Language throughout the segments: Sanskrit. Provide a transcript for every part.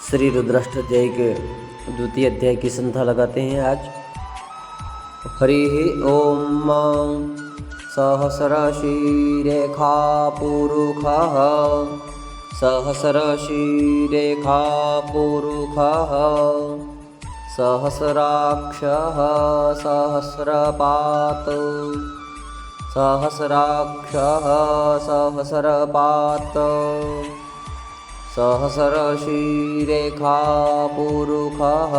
श्री रुद्राष्टोध्याय के द्वितीय अध्याय की संध्या लगाते हैं आज। हरि ओम। सहस्रशीरेखा पुरुषः सहस्रशीरेखा पुरुषः सहस्राक्षः सहस्रपात् सहस्राक्षः सहस्रपात् सहस्रशीरेखा पुरुषः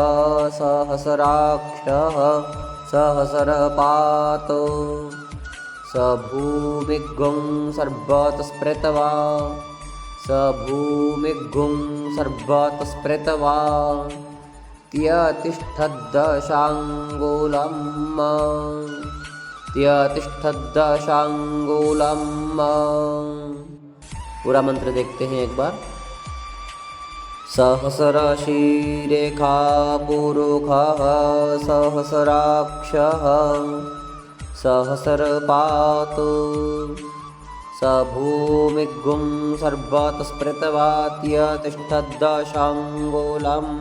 सहस्राक्षः सहस्रपात् स भूमिगुं सर्वतस्पृत्वा स भूमिगुं सर्वतस्पृत्वा त्यतिष्ठद्दशाङ्गुलम् त्यतिष्ठद्दशाङ्गुलम्। पूरा मंत्र देखते हैं एक बार। सहस्रशीरेखा पुरुषः सहस्राक्षः सहस्रपात् स भूमिगुं सर्वतस्पृत्वा त्यतिष्ठद्दशाङ्गुलम्।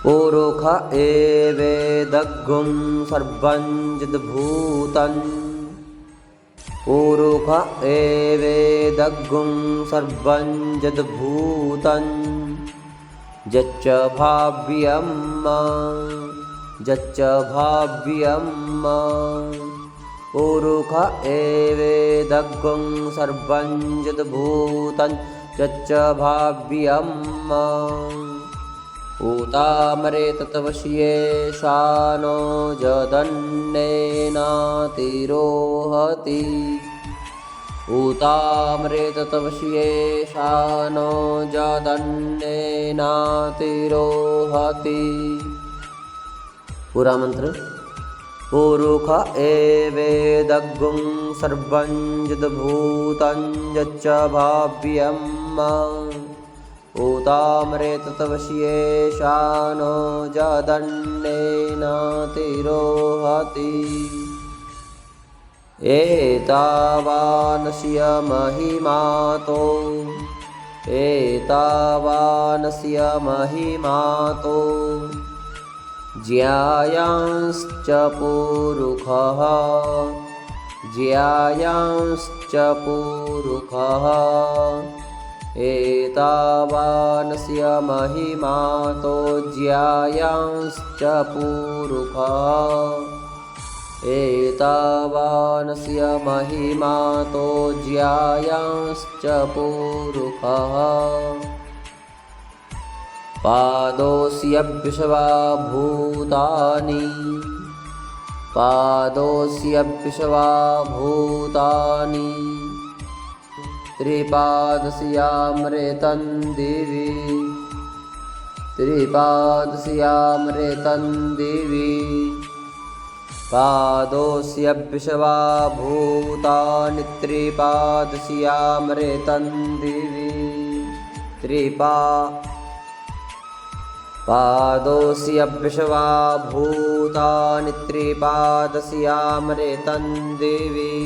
पुरुष एवेदग्गुं सर्वं यद्भूतं पुरुष एवेदग्गुं सर्वं यद्भूतं यच्च भाव्यं पुरुष एवेदग्गुं सर्वं यद्भूतं यच्च भाव्यं ऊतामरे तत्वश्ये शानो जदन्नेनातिरोहति ऊतामरे तत्वश्ये शानो जदन्नेनातिरोहति। पूरा मंत्र। पुरुष एवेदग्गुं सर्वं यद्भूतं यच्च भाव्यं ऊतामरे तत्वश्ये शानो जदन्नेनातिरोहति। एतावानस्य महिमातो एतावानस्य महिमातो ज्यायांश्च पुरुषः ज्यायांश्च पुरुषः एतावानस्य महिमातो ज्यायांश्च पुरुषः एतावानस्य महिमातो ज्यायांश्च पुरुषः पादोऽस्य विश्वा भूतानि पादोऽस्य विश्वा भूतानि त्रिपादस्यामृतं दिवि त्रिपादस्यामृतं दिवि पादोऽस्य विश्वा भूतानि त्रिपादस्यामृतं दिवि पादोऽस्य विश्वा भूतानि त्रिपादस्यामृतं दिवि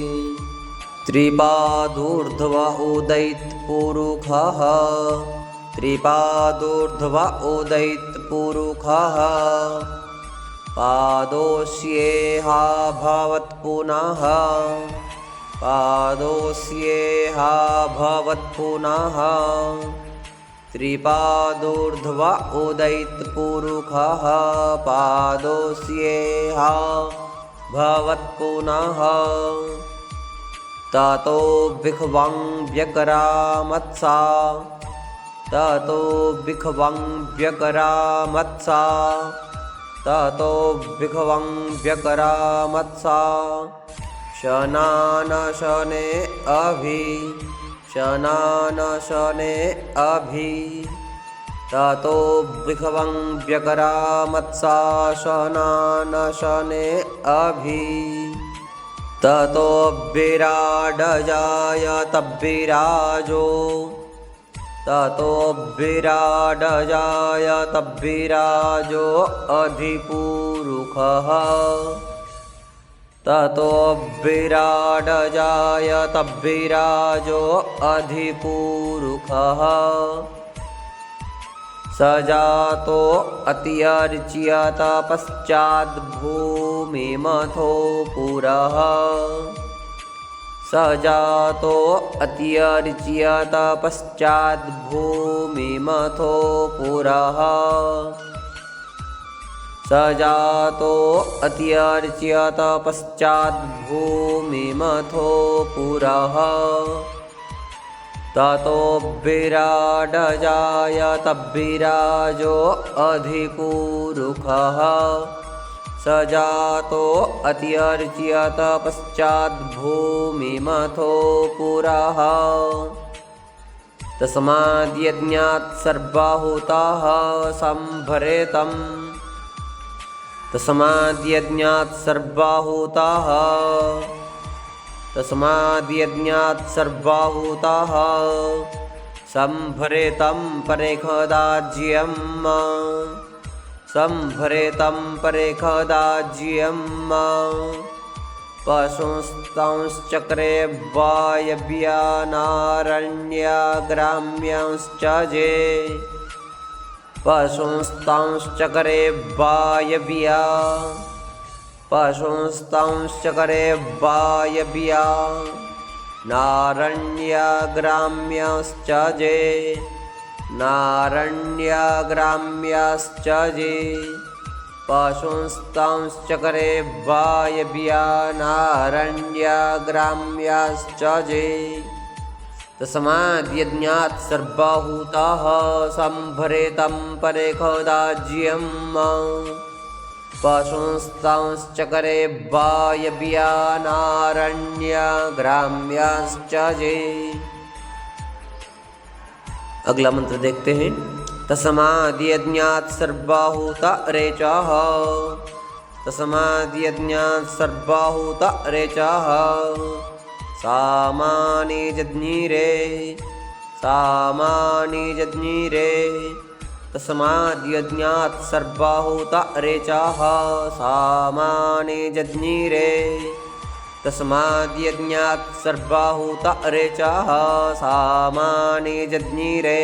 त्रिपादोर्ध्व उदयित पुरुषः त्रिपादोर्ध्व उदयित पुरुषः पादोऽस्येहा भवत् पुनः पादोऽस्येहा भवत् पुनः त्रिपादोर्ध्व उदयित पुरुषः पादोऽस्येहा भवत् पुनः ततो विख्वं व्यकरामत्सा ततो विख्वं व्यकरामत्सा ततो विख्वं व्यकरामत्सा शनानशने अभि शनानशने अभि ततो विख्वं व्यकरामत्सा शनानशने अभि ततो विराडजायत विराजो ततो विराडजायत विराजो अधिपुरुषः ततो विराड जायत विराजो अधिपूरुखः स जातो अत्यर्च्यत पश्चाद्भूमिमथो पुरः स जातो अत्यर्च्यत पश्चाद्भूमिमथो पुरः स जातो अत्यर्च्यत पश्चाद्भूमिमथो पुरः ततो विराड जायत विराजो अधिपूरुखः स जातो अत्यर्च्यत पश्चाद्भूमिमथो पुरः तस्माद्यज्ञात् सर्वाहुताः संभरेतम् तस्माद्यज्ञात् सर्वाहुताः तस्माद्यज्ञात् सर्वाहुताः संभरेतं परेखदाज्यम् संभरेतं परेखदाज्यम् पशुंस्तांश्चक्रे वायव्यानारण्याग्राम्यांश्च जे पशुंस्तांश्चक्रे वायव्या पशुंस्तांश्चक्रे वायव्या नारण्याग्राम्यांश्च जे नारण्याग्राम्याश्च जे पशुंस्तांश्चक्रे वायव्या नारण्याग्राम्याश्च जे तस्माद्यज्ञात् सर्वाहुताः संभरेतं परेखदाज्यम् पशुंस्तांश्चक्रे वायव्या नारण्याग्राम्याश्च जे। अगला मंत्र देखते हैं। तस्माद्यज्ञात् सर्वाहुता रेचः तस्माद्यज्ञात् सर्वाहुता रेचः सामानि जज्ञिरे सामानि जज्ञिरे तस्माद्यज्ञात् सर्वाहुता रेचः सामानि जज्ञिरे तस्माद्यज्ञात् सर्वाहुता रेचः सामानि जज्ञिरे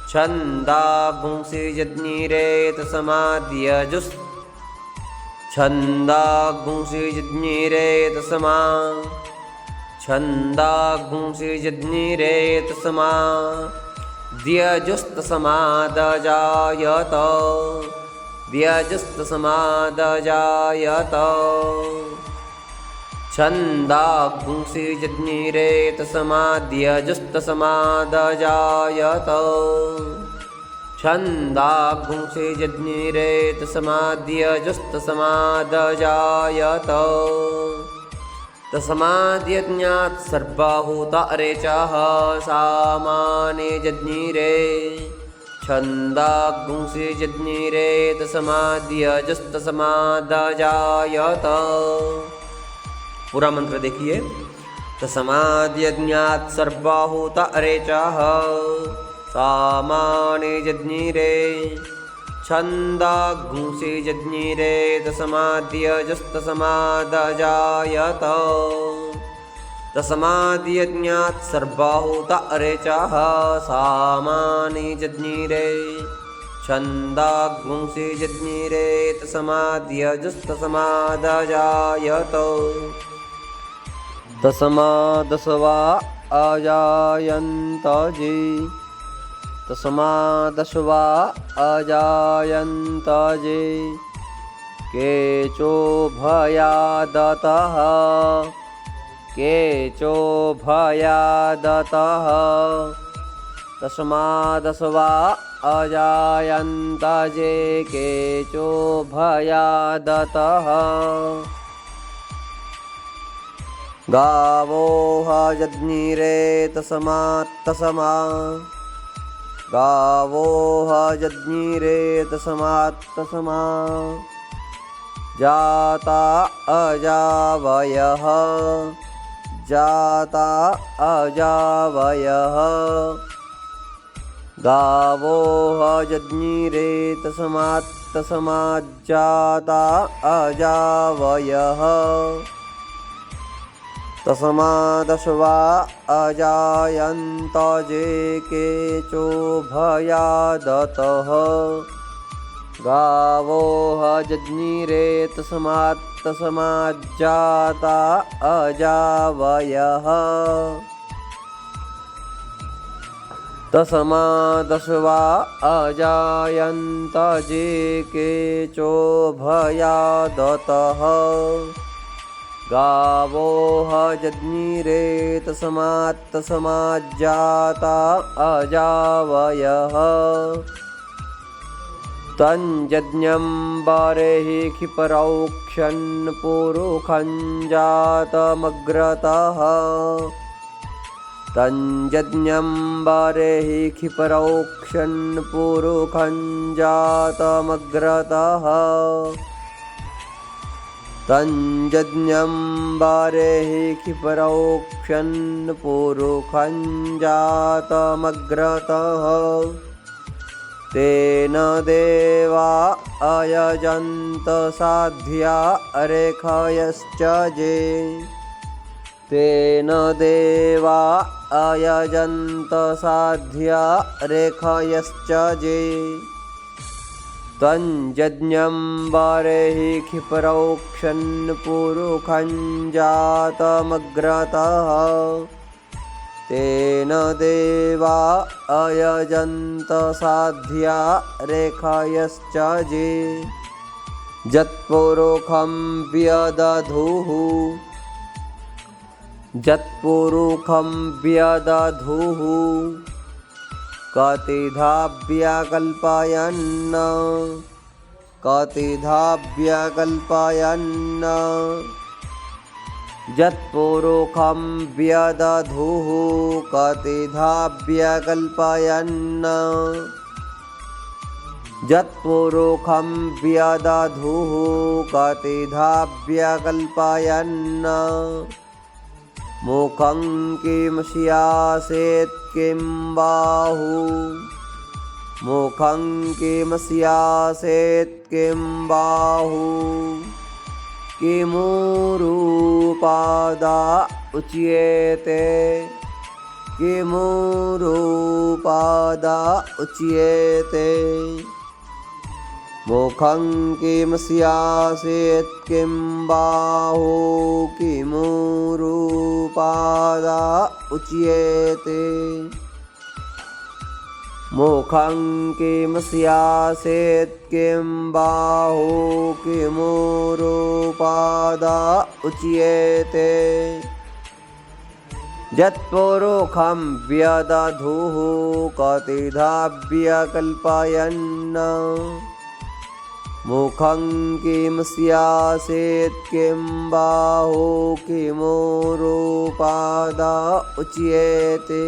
छन्दागुंसि जज्ञिरे तस्माद्यजुस् छन्दागुंसि जज्ञिरे छन्दागुंसि जज्ञिरे द्यजुस्तस्मादजायत द्यजुस्तस्मादजायत छन्दागुंसि जज्ञिरे तस्माद्यजुस्तस्मादजायत छन्दागुंसि जज्ञिरे तस्माद्यजुस्तस्मादजायत तस्माद्यज्ञात् सर्वाहुता रेचः सामानि जज्ञिरे छन्दागुंसि जज्ञिरे तस्माद्यजुस्तस्मादजायत। पूरा मंत्र देखिए। तस्माद्यज्ञात् सर्वाहुता रेचः सामानि जज्ञिरे छन्दागुंसि जज्ञिरे तस्माद्यजुस्तस्मादजायत तस्माद्यज्ञात् सर्वाहुता रेचः सामानि जज्ञिरे छन्दागुंसि जज्ञिरे तस्माद्यजुस्तस्मादजायत तस्मादस्वा अजायन्त जे तस्मादस्वा अजायन्त जे केचोभयादतः केचोभयादतः तस्मादस्वा अजायन्त जे केचोभयादतः गावो जज्ञिरे तस्मा गावो जज्ञिरे तस्मा जाता अजावयः जाता अजावयः गावो जज्ञिरे तस्माज्जाता अजावयः तस्मादश्वा अजायन्त जे केचोभयादतः गावो जज्ञिरे तस्माज्जाता अजावयः तस्मादश्वा अजायन्त जे केचोभयादतः गावो जज्ञिरे तस्माज्जाता अजावयः तञ्जज्ञं बारेहि क्षिपरौक्षन् पुरुखं जातमग्रतः तञ्जज्ञं बारेहि क्षिपरौक्षन् पुरुखं जातमग्रतः तञ्जज्ञं बारेहि क्षिपरौक्षन् पुरुखं जातमग्रतः तेन देवा अयजन्त साध्या रेखयश्च जे तेन देवा अयजन्त साध्या रेखयश्च जे तञ्जज्ञं बारेहि क्षिपरौक्षन् पुरुखं जातमग्रतः तेन देवा अयजन्त साध्या रेखयश्च जे जत्पुरुखं व्यदधुः जत्पुरुखं व्यदधुः कतिधा व्यकल्पयन् यत्पुरुखं व्यदधुः कतिधा व्यकल्पयन् यत्पुरुखं व्यदधुः कतिधा व्यकल्पयन् मुखं किं स्यासेत् किं बाहु मुखं किं स्यासेत् किं बाहु किमुरूपादा उच्येते किमुरूपादा उच्येते मुखं किं स्यासेत् किं बाहु किमुरूपादा उच्येते मुखं किं स्यासेत् किं बाहु किमुरूपादा उच्येते यत्पुरुखं व्यदधुः कतिधा व्यकल्पयन् मुखं किं स्यासेत् किं बाहु किमुरूपादा उच्येते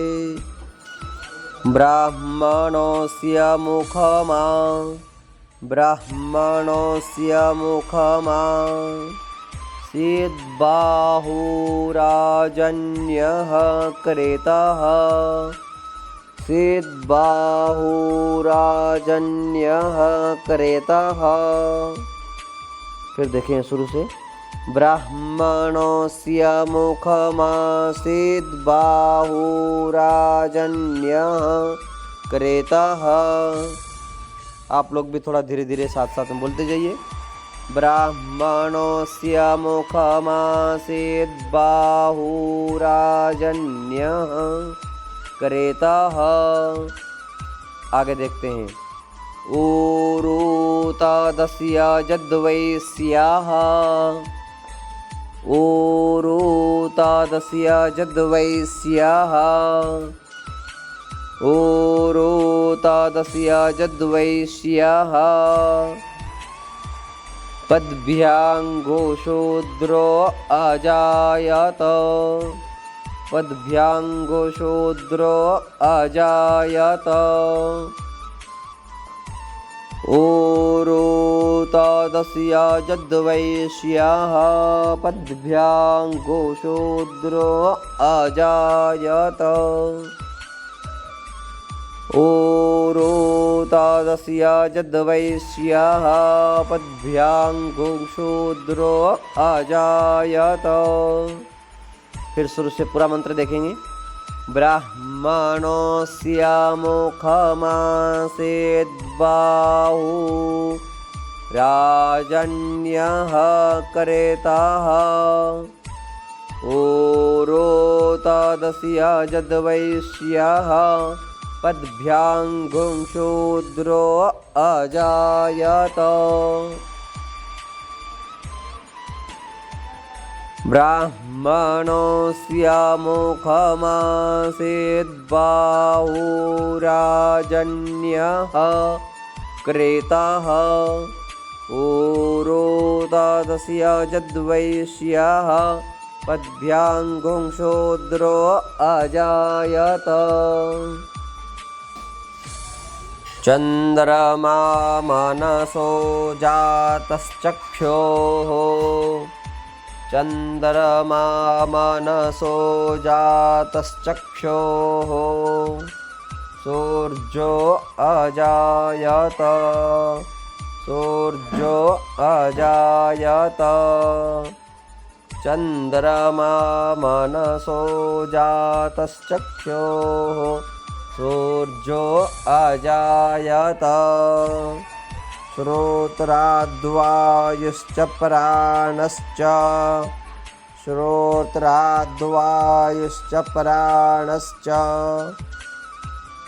ब्राह्मणस्य मुखमा सिद्बाहुराजन्यः क्रेतः सिद्बाहुराजन्यः क्रेतः। फिर देखें शुरू से ब्राह्मणस्य मुखमासीद् बाहुराजन्यः क्रेतः। आप लोग भी थोड़ा धीरे धीरे साथ साथ में बोलते जाइए। ब्राह्मणस्य मुखमासीद् बाहुराजन्यः क्रेतः। आगे देखते हैं। ऊरुतदस्य जद्वैश्याः ऊरुतदस्य जद्वैश्याः ऊरुतदस्य जद्वैश्याः पद्भ्याङ्गो शूद्रो अजायत पद्भ्याङ्गो शूद्रो अजायत। ऊरुतदस्य जद्वैश्याः पद्भ्याङ्गो शूद्रो अजायत। ओरोतादस्य यद्वैश्यः पद्भ्याङ्गुशूद्रो अजायत। फिर शुरू से पूरा मंत्र देखेंगे। ब्राह्मणस्य मुखमासेद्बाहु राजन्यः करेतः ओरोतादस्य यद्वैश्यः पद्भ्याङ्गुशूद्रो अजायत। ब्राह्मणस्य मुखमासेद्बाहु राजन्यः करेतः ओरोतादस्य यद्वैश्यः पद्भ्याङ्गुशूद्रो अजायत। चन्द्रमा मनसो जातश्चक्षुः चन्द्रमा मनसो जातश्चक्षुः सूर्यो अजायत सूर्यो अजायत। चन्द्रमा मनसो जातश्चक्षुः सूर्यो अजायत। श्रोत्राद्वायुश्च प्राणश्च श्रोत्राद्वायुश्च प्राणश्च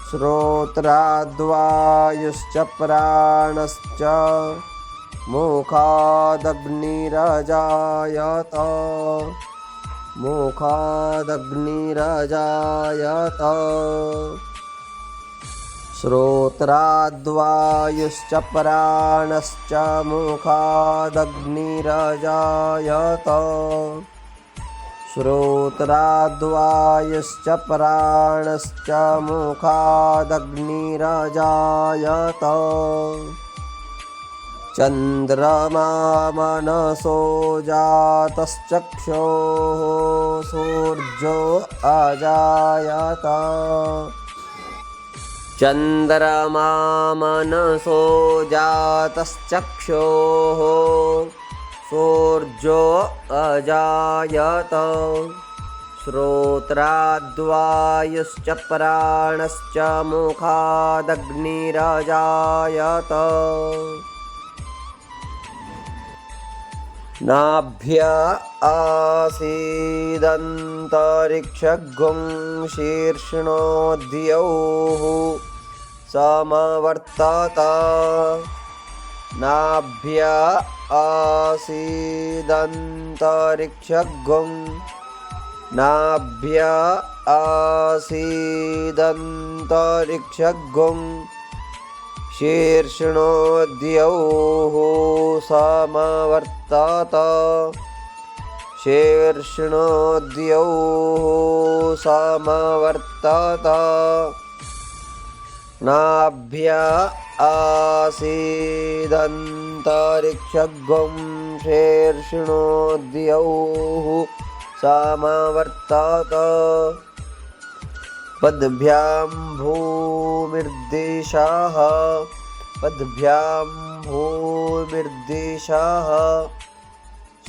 श्रोत्राद्वायुश्च प्राणश्च मुखादग्निरजायत मुखादग्निरजायत। श्रोत्राद्वायुश्च प्राणश्च मुखादग्निरजायत श्रोत्राद्वायुश्च प्राणश्च मुखादग्निरजायत। चन्द्रमा मनसो जातश्चक्षुः सूर्यो अजायत चन्द्रमा मनसो जातश्चक्षुः सूर्यो अजायत श्रोत्राद्वायुश्च प्राणश्च मुखादग्निरजायत। नाभ्य आसीदन्तरिक्षगुं शीर्ष्णोद्यौः समवर्तत नाभ्य आसीदन्तरिक्षगुं नाभ्य आसीदन्तरिक्षगुं शीर्ष्णोद्यौः समवर्तत शीर्ष्णोद्यौः समवर्तत। नाभ्य आसीदन्तरिक्षगुं शीर्ष्णोद्यौः समवर्तत पद्भ्यां भूमिर्देशः पद्भ्यां भूमिर्देशः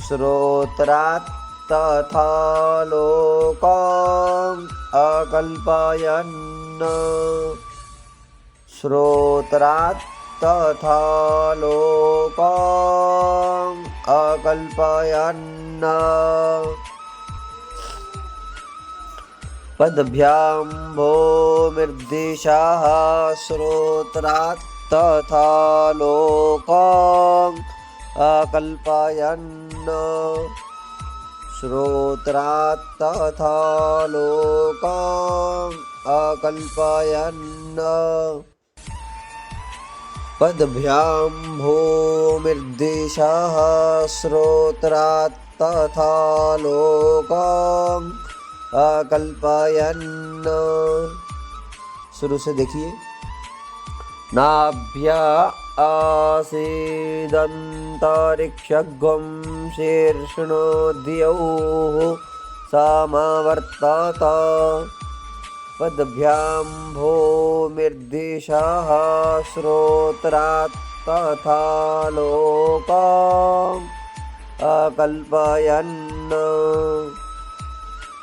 श्रोत्रात् तथा लोकम् अकल्पयन् श्रोत्रात् तथा लोकम् अकल्पयन् पद्भ्यां भूमिर्देशः श्रोत्रात् तथा लोकम् अकल्पयन् श्रोत्रात् तथा लोकम् अकल्पयन् पद्भ्यां भूमिर्देशः श्रोत्रात् तथा लोकम् अकल्पयन्। शुरू से देखिए। नाभ्य आसीदन्तरिक्षगुं शीर्ष्णोद्यौः समवर्तत पद्भ्यां भूमिर्दिशः श्रोत्रात् तथा लोकाम् अकल्पयन्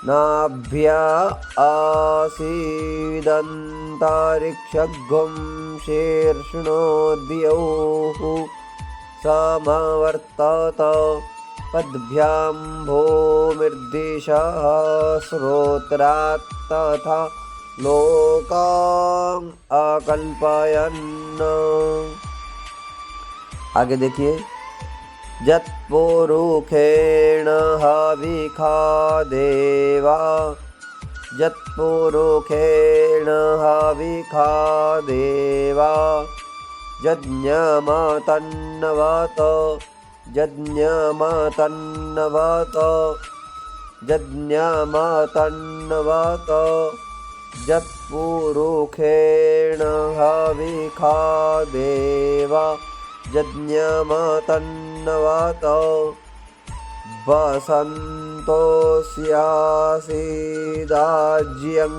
नाभ्या आसीदन्तरिक्षगं शीर्ष्णोद्यौः समवर्तत पद्भ्यां भूमिर्दिशः श्रोत्रात् तथा लोकाम् अकल्पयन्। आगे देखिए, जत्पुरुखेण हविखा देवा, जत्पुरुखेण हविखा देवा, यज्ञमतन्नवत, यज्ञमतन्नवत, यज्ञमतन्नवत, जत्पुरुखेण हविखा देवा, यज्ञमतन्नवत, वसन्तोऽस्यासीदाज्यं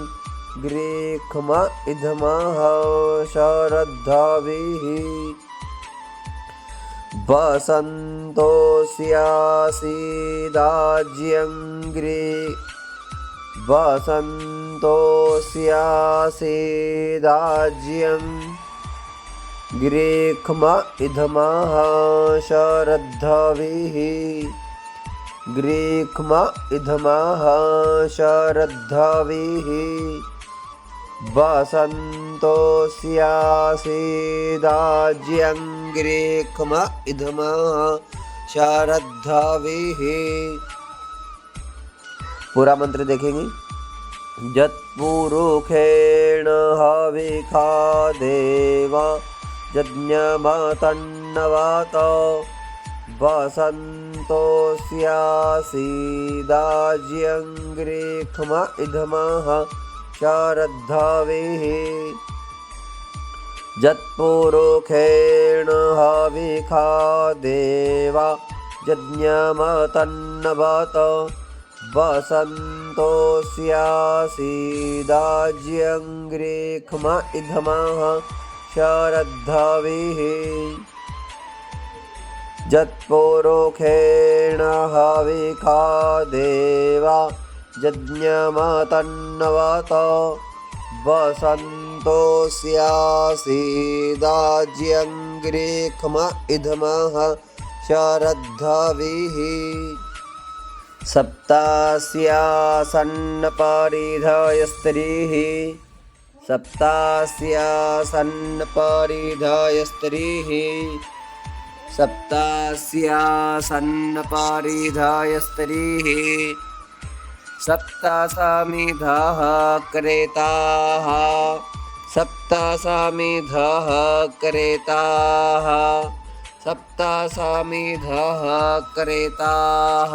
गृह्म इदमः शरद्धाभिः, वसन्तोऽस्यासीदाज्यं वसन्तोऽस्यासीदाज्यं गृह्म इदमः शरद्धाभिः, गृह्म इदमः शरद्धाभिः, वसन्तोऽस्यासीदाज्यं गृह्म इदमः शरद्धाभिः। पूरा मंत्र देखेंगे। यत्पुरुखेण हविखा देवा, यज्ञमतन्नवत, वसन्तोऽस्यासीदाज्यं गृह्म इदमः शरद्धाभिः, यत्पुरुखेण हविखा देवा, यज्ञमतन्नवत, वसन्तोऽस्यासीदाज्यं गृह्म इदमः शरद्धाभिः, यत्पुरुखेण हविखा देवा, यज्ञमतन्नवत, वसन्तोऽस्यासीदाज्यं गृह्म इदमः शरद्धाभिः। सप्तास्यासन्नपरिधयस्त्रीः, सप्तास्यासन्नपरिधयस्त्रीः, सप्तास्यासन्नपरिधयस्त्रीः, सप्तसमिधः क्रेताः, सप्तसमिधः क्रेताः, सप्तसमिधः क्रेताः,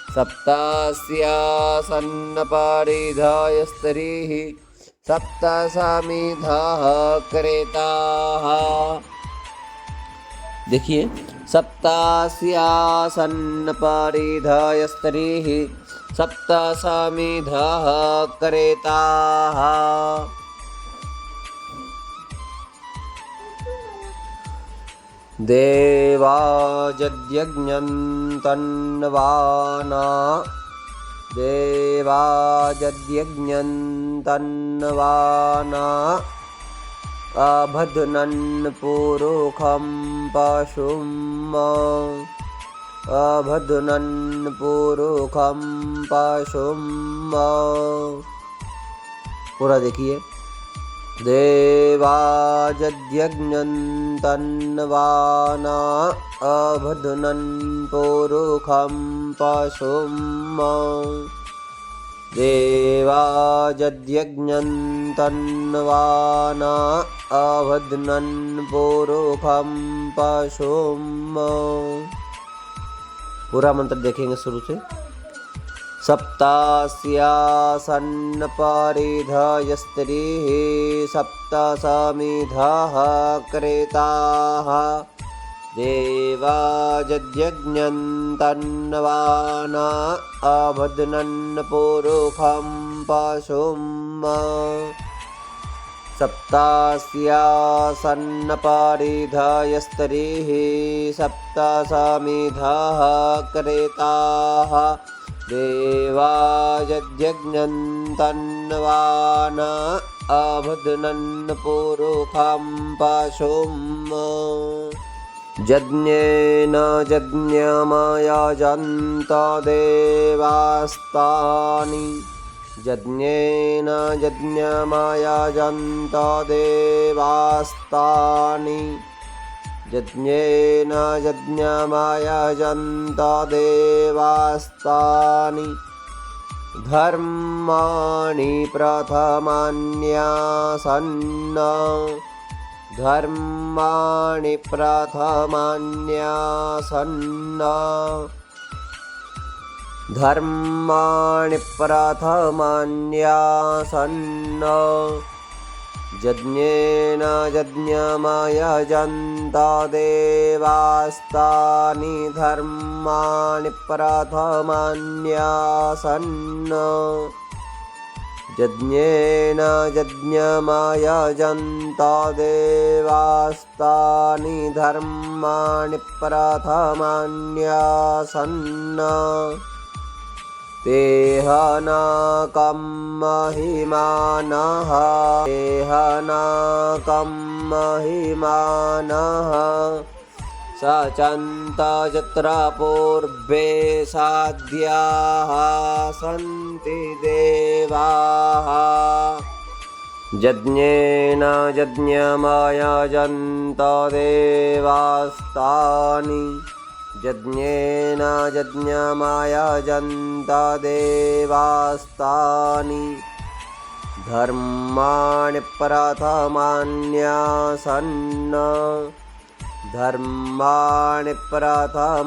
सप्तास्यासन्नपरिधयस्त्रीः, सप्तसमिधः क्रेताः। देखिए, सप्तास्यासन्नपरिधयस्त्रीः, सप्तसमिधः क्रेताः। देवा यज्ञं तन्वाना, देवा यज्ञं तन्वाना, अबध्नन् पुरुखं पशुम्, अबध्नन् पुरुखं पशुम्। पूरा देखिए। देवा यज्ञं तन्वाना, अबध्नन् पुरुखं पशुम्, देवा यज्ञं तन्वाना, अबध्नन् पुरुखं पशुम्। पूरा मंत्र देखेंगे शुरू से। सप्तास्यासन्नपरिधयस्त्रीः, सप्तसमिधः क्रेताः, देवा यज्ञन्तन्नवाना अभद्नन् पुरुखं पशुम् सप्तास्यासन्नपरिधयस्तरिः सप्त समिधः क्रेताः देवा यज्ञन्तन्नवाना अभद्नन् पुरुखं पशुम् यज्ञेन यज्ञमयजन्त देवास्तानि यज्ञेन यज्ञमयजन्त देवास्तानि यज्ञेन यज्ञमयजन्त देवास्तानि धर्माणि प्रथमान्यासन्न धर्माणि प्रथमान्यासन्न धर्माणि प्रथमान्यासन्न यज्ञेन यज्ञमयजन्त देवास्तानि धर्माणि प्रथमान्यासन्न यज्ञेन यज्ञमयजन्त देवास्तानि धर्माणि प्रथमान्यासन्न तेहनाकं महिमानः तेहनाकं महिमानः सचन्त यत्र पूर्वे साध्याः सन्ति देवाः यज्ञेन यज्ञमयजन्त देवास्तानि यज्ञेन यज्ञमयजन्त देवास्तानि धर्माणि प्रथमान्यासन्न धर्माणि प्रथमान्यासन्न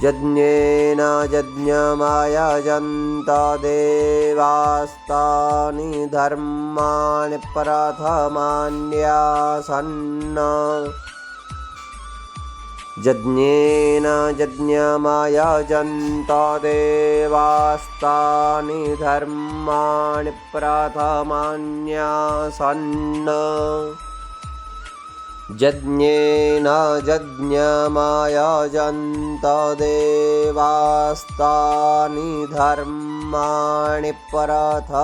यज्ञेन यज्ञमयजन्त देवास्तानि धर्माणि प्रथमान्यासन्न यज्ञेन यज्ञमयजन्त देवास्तानि धर्माणि प्रथमान्यासन्न यज्ञेन यज्ञमयजन्त देवास्तानि धर्माणि प्रथमान्यासन्न।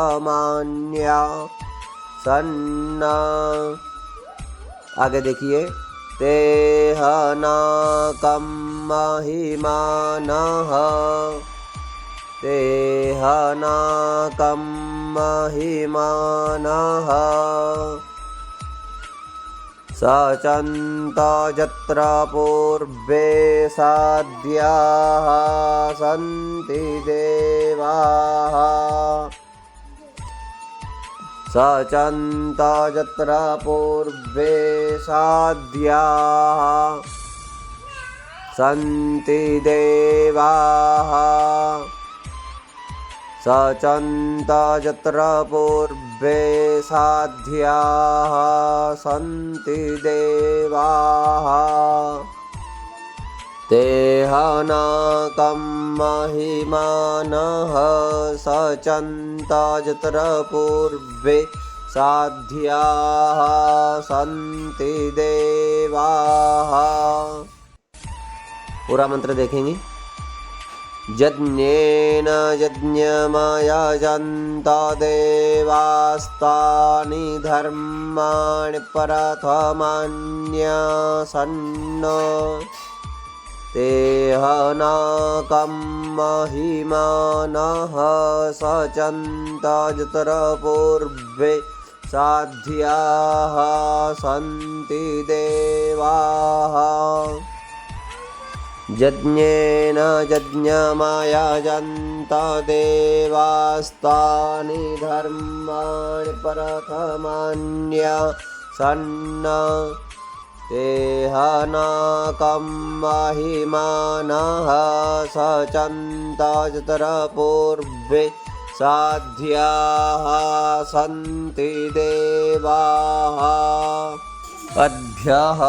आगे देखिए तेहनाकं महिमानः तेहनाकं महिमानः सचन्त यत्र पूर्वे साध्याः सन्ति देवाः सचन्त यत्र पूर्वे साध्याः सन्ति देवाः सचन्त यत्र पूर्वे साध्याः सन्ति देवाः तेहनाकं महिमानः सचन्त यत्र पूर्वे साध्याः सन्ति देवाः। पूरा मंत्र देखेंगे। यज्ञेन यज्ञमयजन्त देवास्तानि धर्माणि प्रथमान्यासन्न तेहनाकं महिमानः सचन्त यत्र पूर्वे साध्याः सन्ति देवाः यज्ञेन यज्ञमयजन्त देवास्तानि धर्माणि प्रथमान्यासन्न तेहनाकं महिमानः सचन्त यत्र पूर्वे साध्याः सन्ति देवाः अद्भ्यः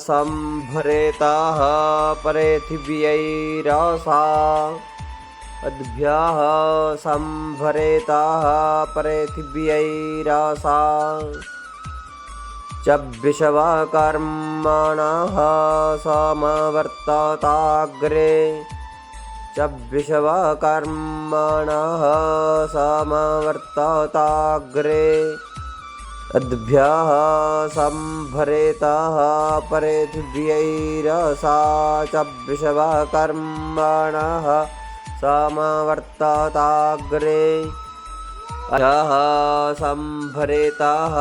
सम्भरेताः पृथिव्यैरसा अद्भ्यः सम्भरेताः पृथिव्यैरसा च विश्वकर्मणः समवर्तताग्रे च विश्वकर्मणः समवर्तताग्रे अद्भ्यः सम्भरेताः पृथिव्यैरसा च विश्वकर्मणः समवर्तताग्रे अद्भ्यः सम्भरेताः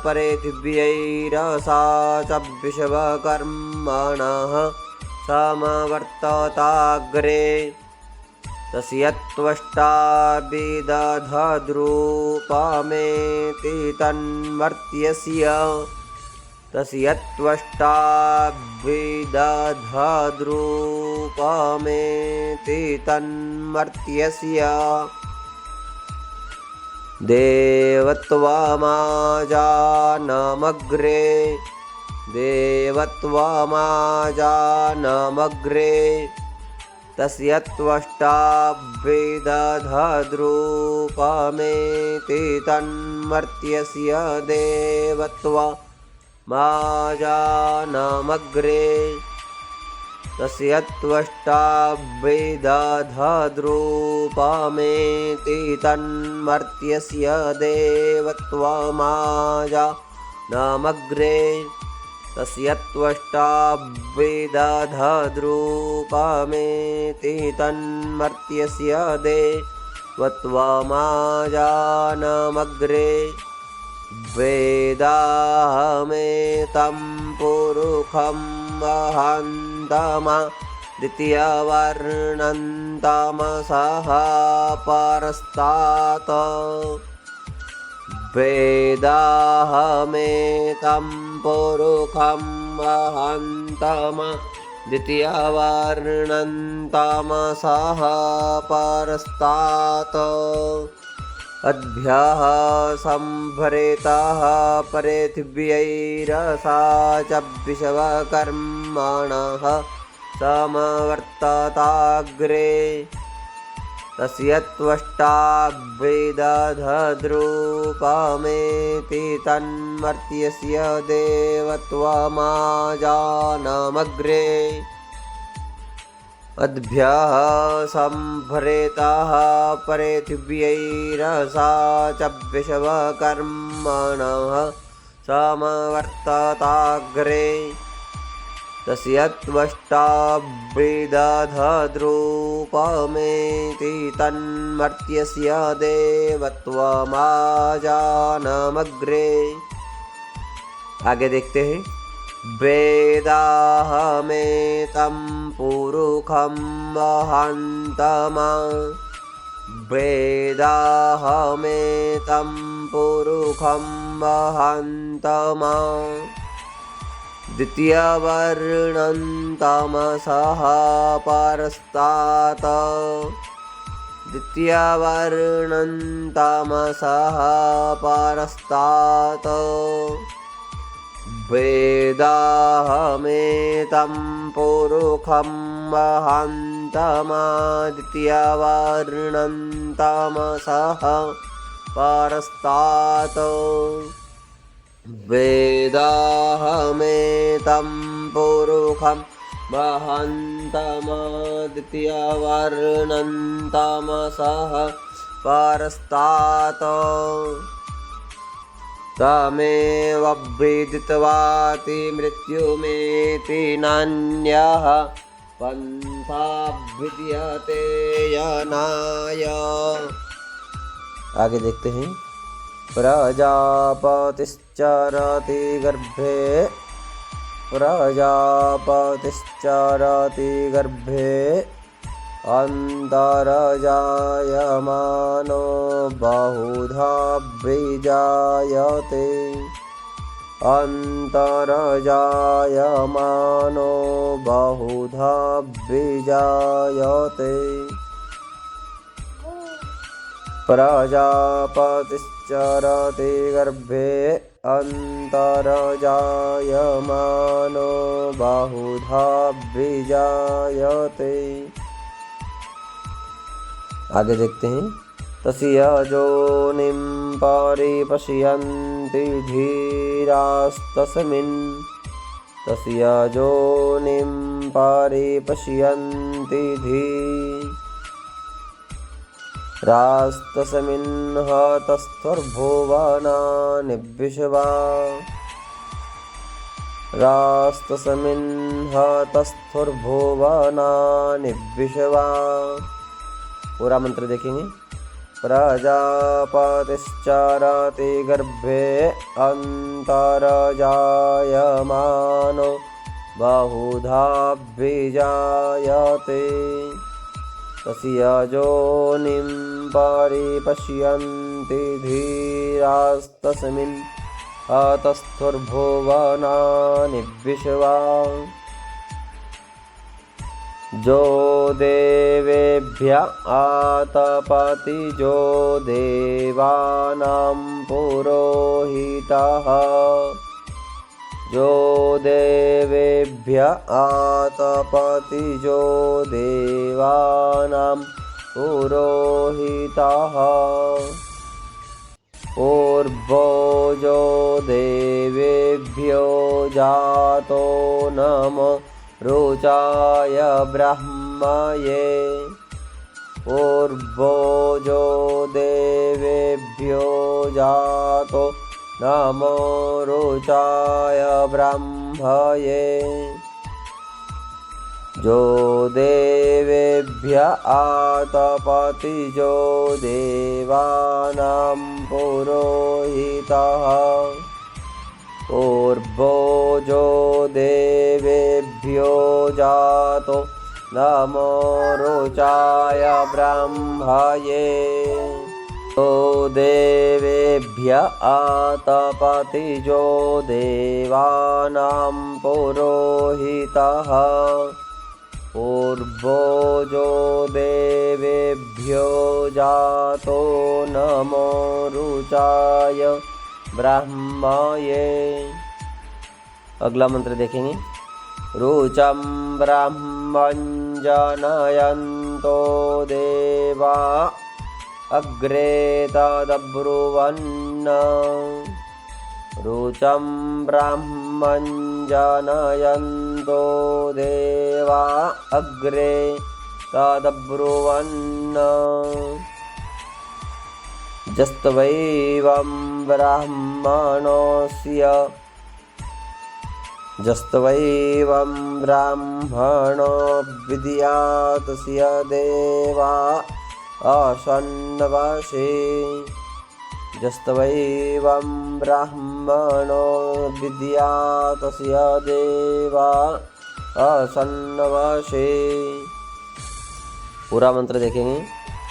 पृथिव्यैरसा च विश्वकर्मणः समवर्तताग्रे तस्य त्वष्टा विदधद्रूपमेति तन्मर्त्यस्य तस्य त्वष्टा विदधद्रूपमेति तन्मर्त्यस्य देवत्वमाजानमग्रे देवत्वमाजानमग्रे तस्य त्वष्टा विदधद्रूपमेति तन्मर्त्यस्य देवत्वमाजानमग्रे तस्य त्वष्टा विदधद्रूपमेति तन्मर्त्यस्य देवत्वमाजानमग्रे तस्य त्वष्टा विदधद्रूपमेति तन्मर्त्यस्य देवत्वमाजानमग्रे वेदाहमेतं पुरुषं द्वितीयवर्णन्तमसः परस्तात् वेदाहमेतं पुरुषं द्वितीयवर्णन्तमसः परस्तात् अद्भ्यः सम्भरेताः पृथिव्यैरसा च विश्वकर्मणः समवर्तताग्रे तस्य त्वष्टा विदधद्रूपमेति तन्मर्त्यस्य देवत्वमाजानमग्रे अद्भ्यः सम्भरेताः पृथिव्यैरसा च विश्वकर्मणः समवर्तताग्रे तस्य त्वष्टा विदधद्रूपमेति तन्मर्त्यस्य देवत्वमाजानमग्रे। आगे देखते हैं। वेदाहमेतं पुरुषं वेदाहमेतं पुरुषं वहन्तमा द्वितीयवर्णन्तमसः परस्तात् द्वितीयवर्णन्तमसः परस्तात् वेदाहमेतं पुरुषं वहन्तमा द्वितीयवर्णन्तमसः परस्तात् वेदाहमेतं पुरुषं वहन्तमा द्वितीयवर्णन्तमसः परस्तात् तमेव विदित्वाति मृत्युमेति नान्यः पन्था विद्यते यनाय। आगे देखते हैं। प्रजापतिश्चरति गर्भे प्रजापतिश्चरति गर्भे अन्तर्जायमानो बहुधा विजायते अन्तर्जायमानो बहुधा विजायते। प्रजापतिश्चरति गर्भे अन्तर्जायमानो बहुधा विजायते। आगे देखते हैं। तस्य योनिं परिपश्यन्ति धीरास्तस्मिन्। तस्य योनिं परिपश्यन्ति धीरास्तस्मिन् हतस्थुर्भुवनानि विश्वा। रास्तस्मिन् हतस्थुर्भुवनानि विश्वा। पूरा मंत्र देखेंगे। प्रजापतिश्चरति गर्भे अन्तर्जायमानो बहुधा विजायते। तस्य योनिं परिपश्यन्ति धीरास्तस्मिन् हतस्थुर्भुवनानि विश्वा। जो देवेभ्य आतपति जो देवानां पुरोहितः। जो देवेभ्य आतपति जो देवानां पुरोहितः। पूर्वो जो देवेभ्यो जातो नमो रुचाय ब्रह्मये। पूर्वो जो देवेभ्यो जातो नमो रुचाय ब्रह्मये। जो देवेभ्य आतपति जो देवानां पुरोहितः। पूर्वो जो देवेभ्यो जातो नमो रुचाय ब्रह्मये। जो देवेभ्य आतपति जो देवानां पुरोहितः। पूर्वो जो देवेभ्यो जातो नमो रुचाय ब्रह्मये। अगला मंत्र देखेंगे। रुचं ब्रह्मं जनयन्तो देवा अग्रे तदब्रुवन्। रुचं ब्रह्मं जनयन्तो देवा अग्रे तदब्रुवन्। जस्त्वैवं ब्राह्मणस्य जस्त्वैवं ब्राह्मणो विद्यातस्य देवा असन्नवशे। जस्त्वैवं ब्राह्मणो विद्यातस्य देवा असन्नवशे। पूरा मंत्र देखेंगे।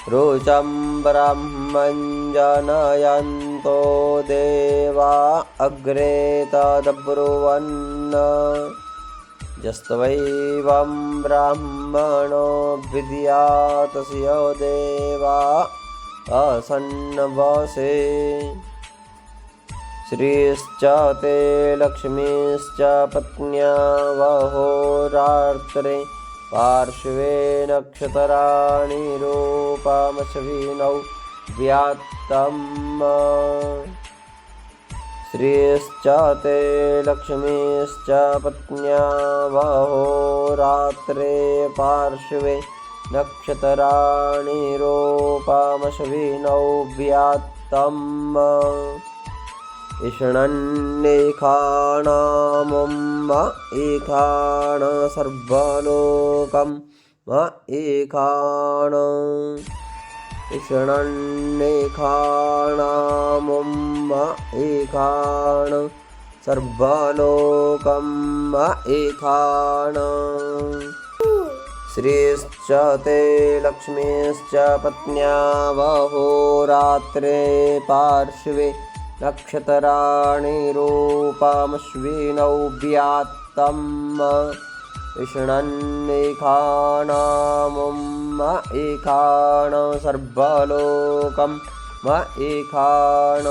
रुचं ब्रह्मं जनयन्तो देवा अग्रे तदब्रुवन्। जस्त्वैवं ब्राह्मणो विद्यातस्य देवा असन्नवशे। श्रीश्च ते लक्ष्मीश्च पत्न्या वहोरात्रे पार्श्वे नक्षत्राणि रूपमश्विनौ व्यात्तम्। श्रीश्च ते लक्ष्मीश्च पत्न्या वहोरात्रे पार्श्वे नक्षत्राणि रूपमश्विनौ व्यात्तम्। इषणन्नेखाणामुं एखाण सर्वलोकं एखाण। इषणन्नेखाणामुं एखाण सर्वलोकं एखाण। श्रीश्च ते लक्ष्मीश्च पत्न्या वहोरात्रे पार्श्वे नक्षत्राणि रूपमश्विनौ व्यात्तम्। इषणन्नेखाणामुं मा एकाण सर्वलोकं मा एकाण।